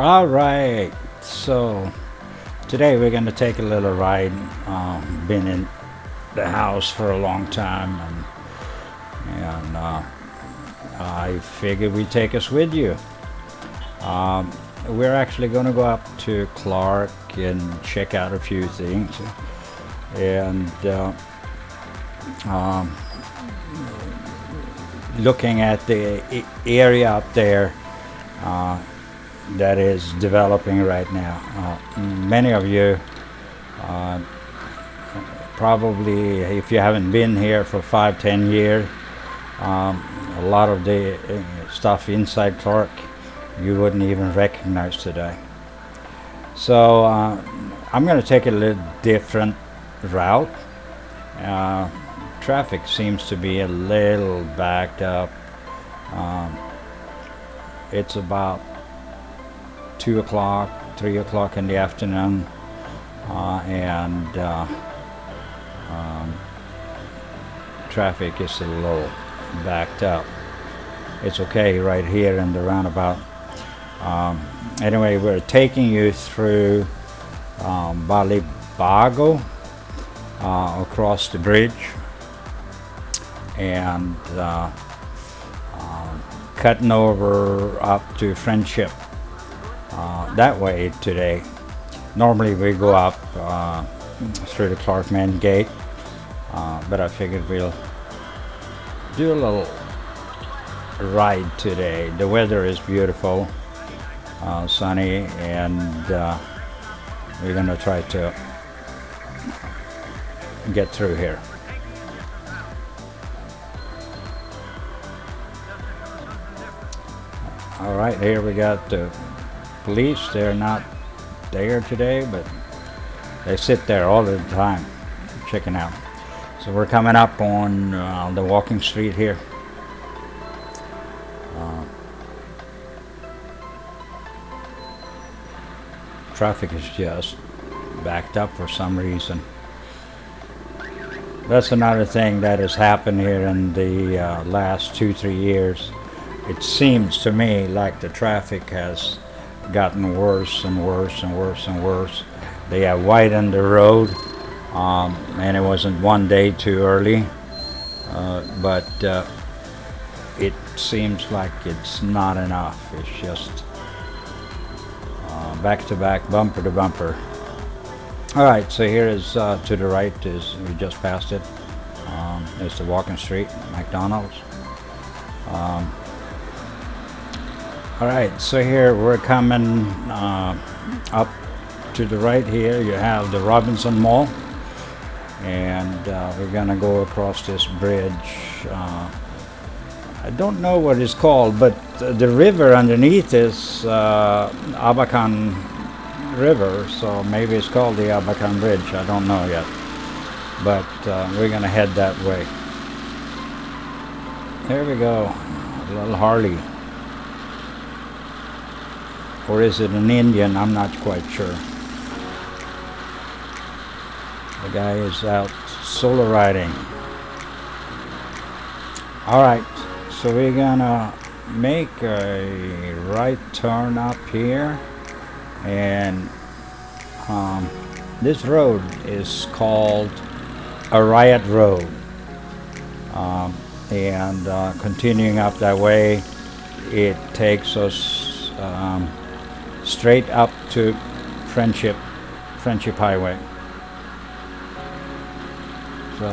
All right, so today we're going to take a little ride. Been in the house for a long time, and I figured we'd take us with you. We're actually going to go up to Clark and check out a few things, and looking at the area up there that is developing right now. Many of you probably, if you haven't been here for 5-10 years, a lot of the stuff inside Clark you wouldn't even recognize today. So I'm going to take a little different route. Traffic seems to be a little backed up. It's about 2 o'clock, 3 o'clock in the afternoon, and traffic is a little backed up. It's okay right here in the roundabout. Anyway, we're taking you through Balibago, across the bridge, and cutting over up to Friendship that way today. Normally we go up through the Clark Main Gate, but I figured we'll do a little ride today. The weather is beautiful, sunny, and we're gonna try to get through here. All right, here we got the police. They're not there today, but they sit there all the time checking out. So we're coming up on the walking street here. Traffic is just backed up for some reason. That's another thing that has happened here in the last 2-3 years. It seems to me like the traffic has gotten worse and worse and worse and worse. They have widened the road, and it wasn't one day too early, but it seems like it's not enough. It's just back to back, bumper to bumper. All right, so here is to the right, is we just passed it. It's the walking street, McDonald's. All right, so here we're coming up to the right. Here you have the Robinson Mall, and we're gonna go across this bridge. I don't know what it's called, but the river underneath is Abacan River, so maybe it's called the Abacan Bridge. I don't know yet, but we're gonna head that way. There we go, a little Harley. Or is it an Indian? I'm not quite sure. The guy is out solo riding. All right, so we're gonna make a right turn up here, and this road is called a Riot Road, and continuing up that way, it takes us straight up to Friendship Highway. So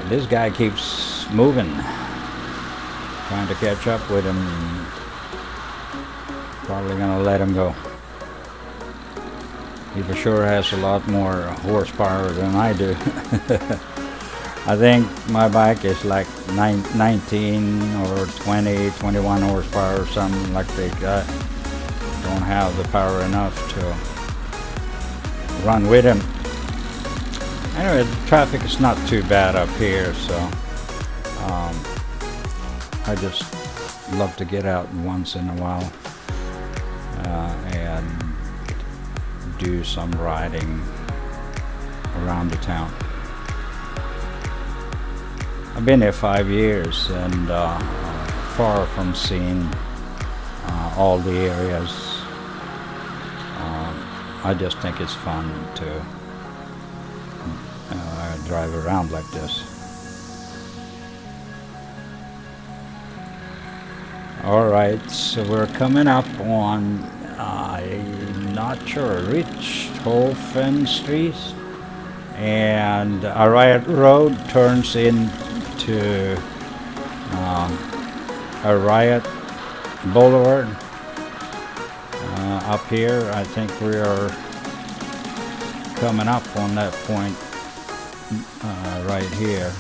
this guy keeps moving, trying to catch up with him. Probably gonna let him go. He for sure has a lot more horsepower than I do. I think my bike is like 19 or 20, 21 horsepower or something like that. Don't have the power enough to run with him. Anyway, the traffic is not too bad up here, so I just love to get out once in a while and do some riding around the town. I've been here 5 years, and far from seeing all the areas I just think it's fun to drive around like this. Alright, so we're coming up on, I'm not sure, reached Hohem Street, and a Riot Road turns into a Riot Boulevard. Up here, I think we are coming up on that point right here.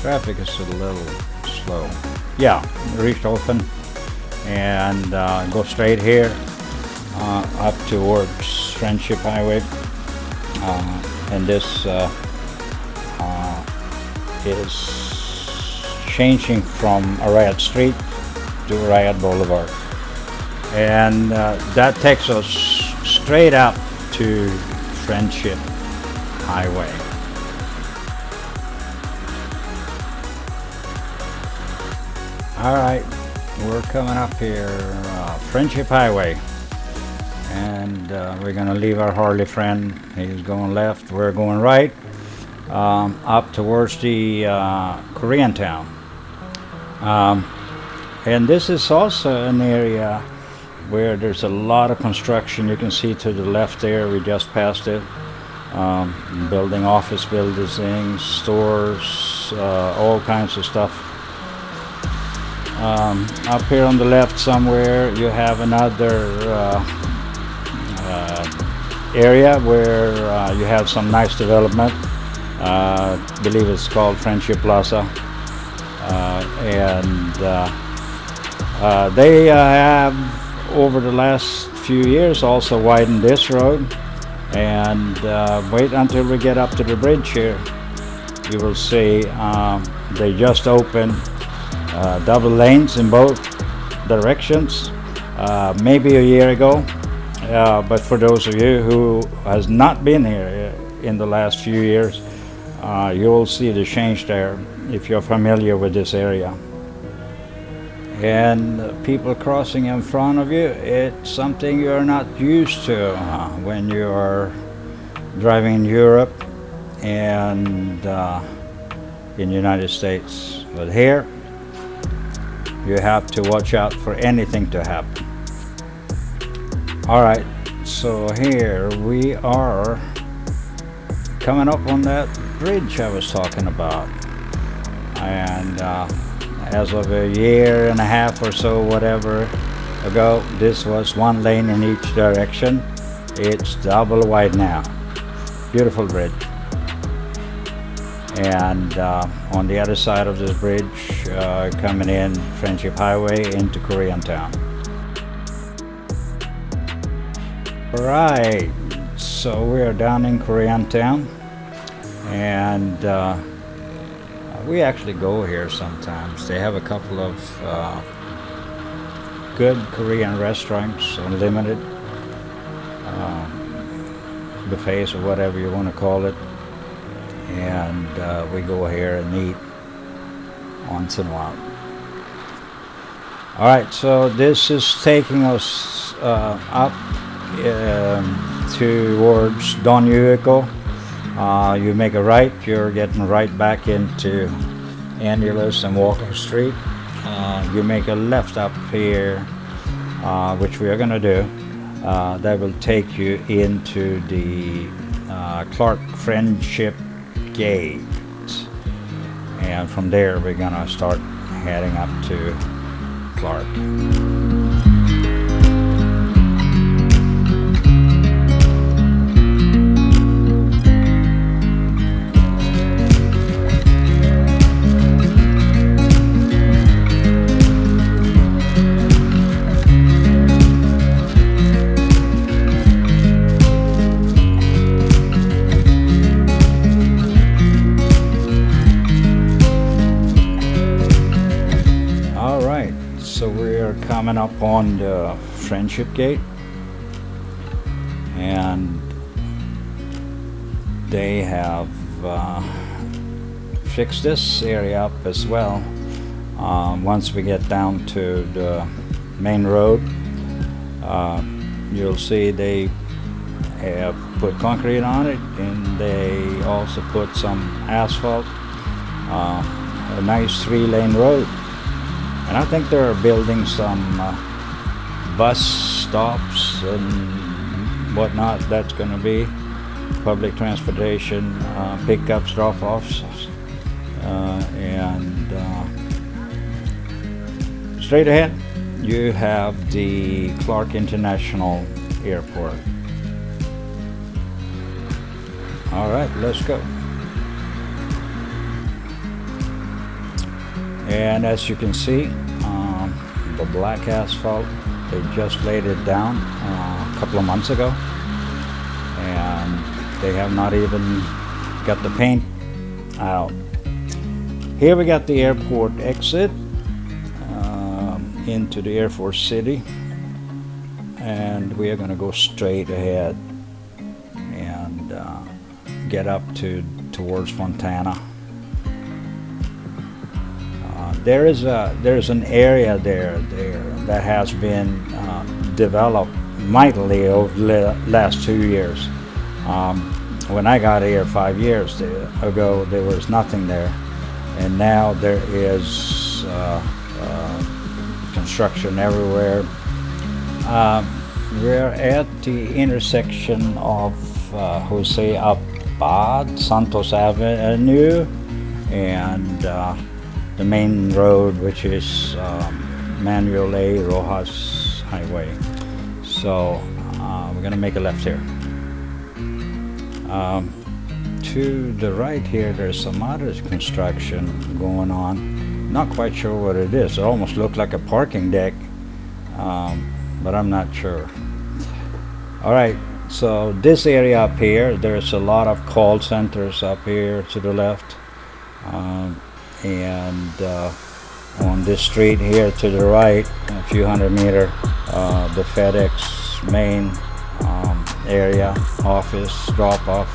Traffic is a little slow. Yeah, reached Hohem and go straight here up towards Friendship Highway, and this is changing from a Riot Street to Riot Boulevard, and that takes us straight up to Friendship Highway. Alright, we're coming up here, Friendship Highway, and we're gonna leave our Harley friend. He's going left, we're going right, up towards the Korean town. And this is also an area where there's a lot of construction. You can see to the left there, we just passed it, building office buildings, stores, all kinds of stuff. Up here on the left somewhere you have another area where you have some nice development. I believe it's called Friendship Plaza, and they have over the last few years also widened this road, and wait until we get up to the bridge here. You will see they just opened double lanes in both directions, maybe a year ago, but for those of you who has not been here in the last few years, you will see the change there if you're familiar with this area. And people crossing in front of you, it's something you're not used to when you are driving in Europe and in the United States. But here you have to watch out for anything to happen. Alright, so here we are coming up on that bridge I was talking about, and as of a year and a half or so, whatever ago, this was one lane in each direction. It's double wide now. Beautiful bridge. And on the other side of this bridge, coming in Friendship Highway into Korean Town. Alright, so we are down in Korean Town, and we actually go here sometimes. They have a couple of good Korean restaurants, unlimited buffets or whatever you want to call it, and we go here and eat once in a while. Alright, so this is taking us up towards Donjueko. You make a right, you're getting right back into Andoer and Walker Street. You make a left up here, which we are going to do. That will take you into the Clark Friendship Gate, and from there we're going to start heading up to Clark. So we're coming up on the Friendship Gate, and they have fix this area up as well. Once we get down to the main road, you'll see they have put concrete on it, and they also put some asphalt. A nice 3-lane road, and I think they're building some bus stops and whatnot. That's going to be public transportation, pickups, drop-offs, and straight ahead you have the Clark International Airport. All right, let's go. And as you can see, the black asphalt, they just laid it down a couple of months ago, and they have not even got the paint out. Here we got the airport exit into the Air Force City, and we are going to go straight ahead and get up towards Fontana. There's an area there that has been developed mightily over the last 2 years. When I got here 5 years ago, there was nothing there, and now there is construction everywhere. We're at the intersection of Jose Abad, Santos Avenue, and the main road, which is Manuel A. Rojas Highway. So we're gonna make a left here. To the right here, there's some other construction going on. Not quite sure what it is. It almost looks like a parking deck, but I'm not sure. All right, so this area up here, there's a lot of call centers up here to the left. And on this street here to the right, a few hundred meters, the FedEx main area, office, drop-off,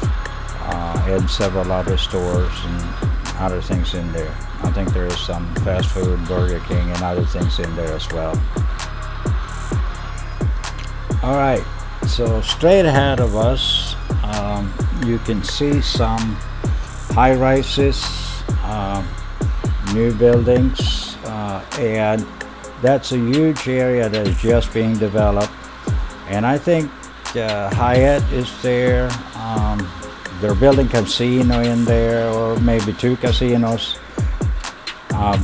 and several other stores and other things in there. I think there is some fast food, Burger King, and other things in there as well. All right, so straight ahead of us, you can see some high-rises, new buildings, and that's a huge area that is just being developed. And I think Hyatt is there. They're building casino in there, or maybe 2 casinos.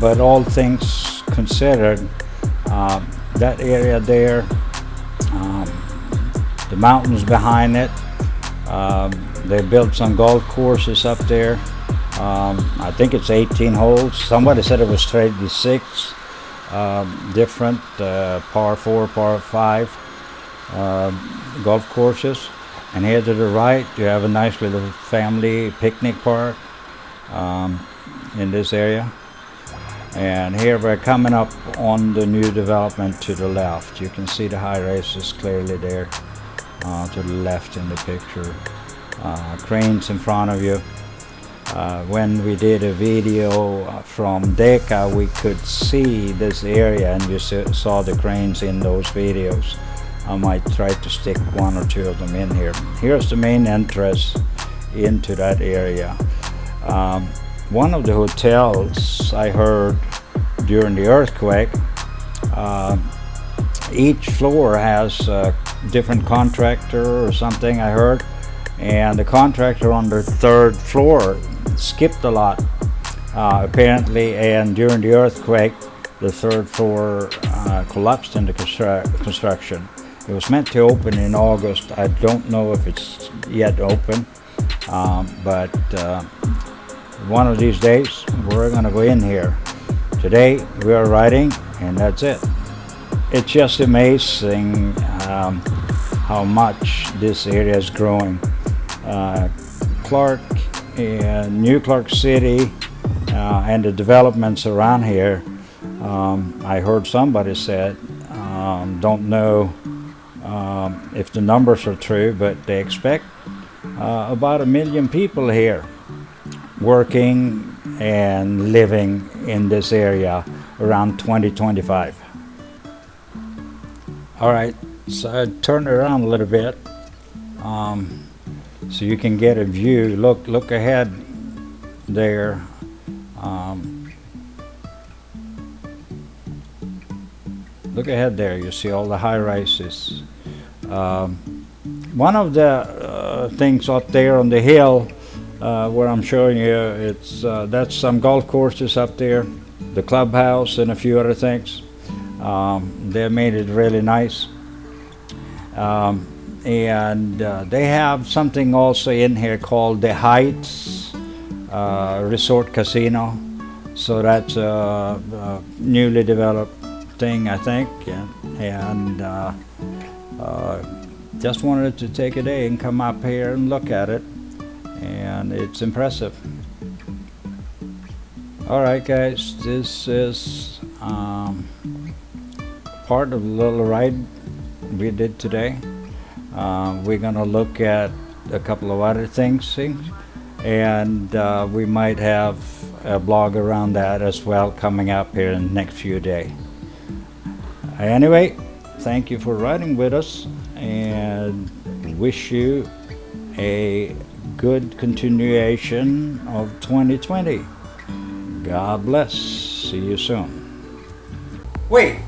But all things considered, that area there, the mountains behind it, they built some golf courses up there. I think it's 18 holes. Somebody said it was 36 different par 4, par 5 golf courses. And here to the right, you have a nice little family picnic park in this area. And here we're coming up on the new development to the left. You can see the high rises clearly there to the left in the picture. Cranes in front of you. When we did a video from Deca, we could see this area, and you saw the cranes in those videos. I might try to stick 1 or 2 of them in here. Here's the main entrance into that area. One of the hotels I heard during the earthquake, each floor has a different contractor or something, I heard, and the contractor on the 3rd floor skipped a lot apparently, and during the earthquake the 3rd floor collapsed into construction. It was meant to open in August. I don't know if it's yet open, but one of these days we're gonna go in here. Today we are riding, and that's it. It's just amazing how much this area is growing. Clark and New Clark City and the developments around here, I heard somebody said, don't know if the numbers are true, but they expect about 1 million people here working and living in this area around 2025. All right, so I turn it around a little bit so you can get a view. Look ahead there. Look ahead there, you see all the high rises. One of the things up there on the hill where I'm showing you, that's some golf courses up there, the clubhouse and a few other things. They made it really nice. And they have something also in here called the Heights Resort Casino. So that's a newly developed thing, I think, and just wanted to take a day and come up here and look at it, and it's impressive. All right, guys, this is part of the little ride we did today. We're gonna look at a couple of other things, and we might have a blog around that as well coming up here in the next few days. Anyway, thank you for riding with us, and wish you a good continuation of 2020. God bless. See you soon. Wait,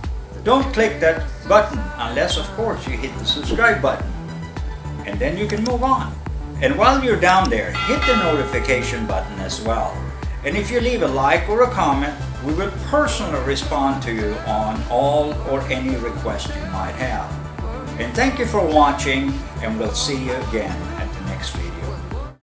don't click that button unless, of course, you hit the subscribe button, and then you can move on. And while you're down there, hit the notification button as well. And if you leave a like or a comment, we will personally respond to you on all or any request you might have. And thank you for watching, and we'll see you again